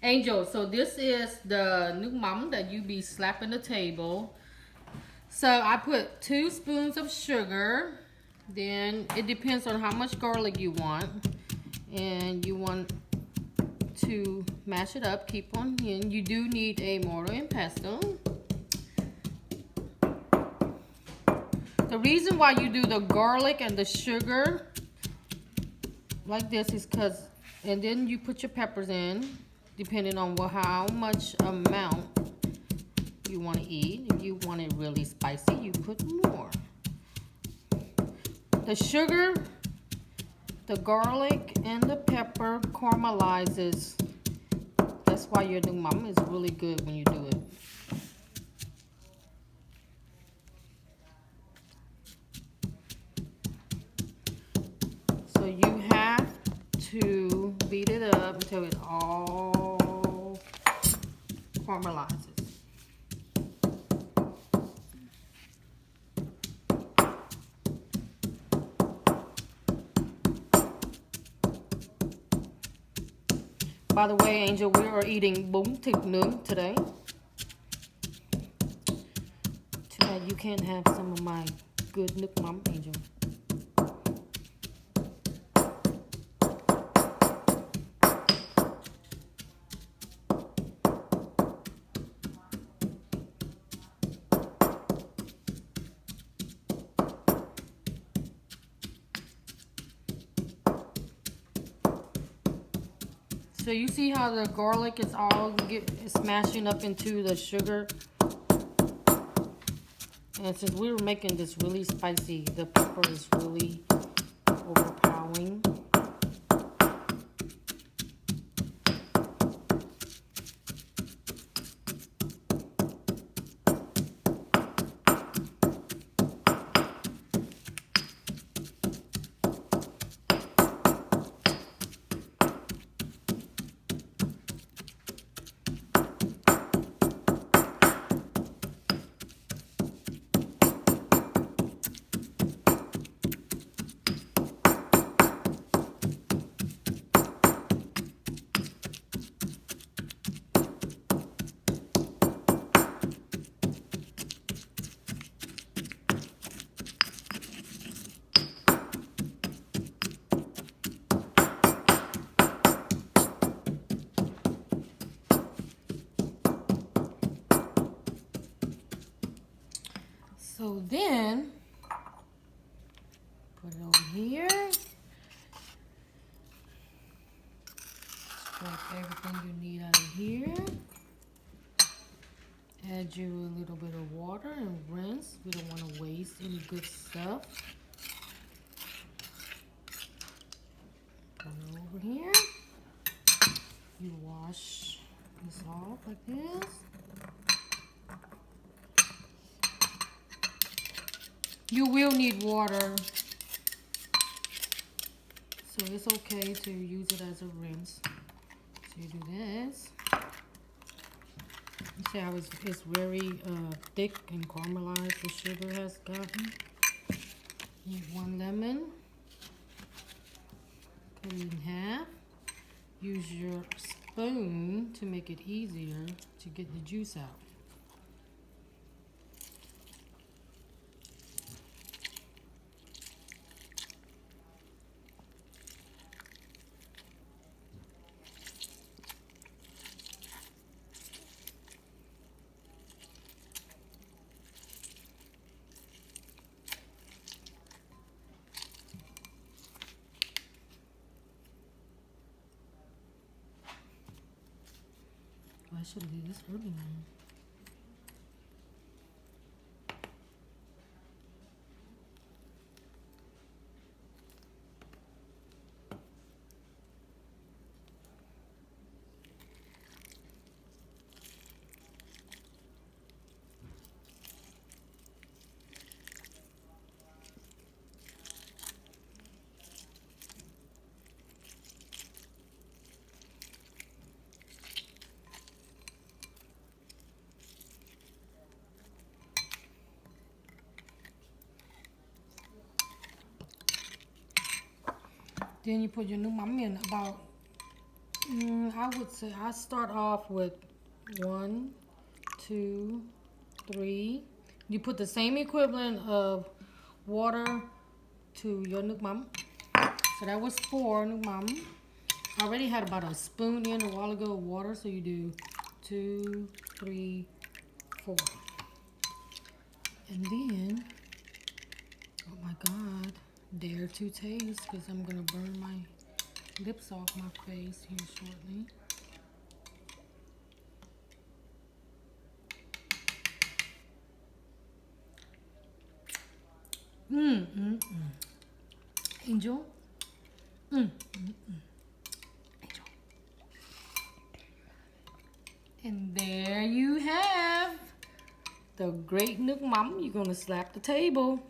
Angel, so this is the new mom that you be slapping the table. So I put 2 spoons of sugar. Then it depends on how much garlic you want. And you want to mash it up, keep on in. You do need a mortar and pestle. The reason why you do the garlic and the sugar like this is because, and then you put your peppers in, depending on how much amount you want to eat. If you want it really spicy, you put more. The sugar, the garlic, and the pepper caramelizes. That's why your new mama is really good when you do it. So you have to beat it up until it all caramelizes. By the way, Angel, we are eating bún thịt nướng today. Too bad you can't have some of my good nước mắm, Angel. So you see how the garlic is all smashing up into the sugar? And since we were making this really spicy, the pepper is really overpowering. So then, put it over here. Scrape everything you need out of here. Add you a little bit of water and rinse. We don't want to waste any good stuff. Put it over here. You wash this off like this. You will need water, so it's okay to use it as a rinse. So you do this. You see how it's very thick and caramelized, the sugar has gotten. Use 1 lemon. Cut it in half. Use your spoon to make it easier to get the juice out. I should have did this earlier. Then you put your new mắm in about I would say I start off with 1, 2, 3. You put the same equivalent of water to your nuoc mắm. So that was 4 nuoc mắm. I already had about a spoon in a while ago of water, so you do 2, 3, 4. And then, oh my God, dare to taste, because I'm gonna burn my lips off my face here shortly. Angel. Angel. And there you have the great nuoc mắm. You're gonna slap the table.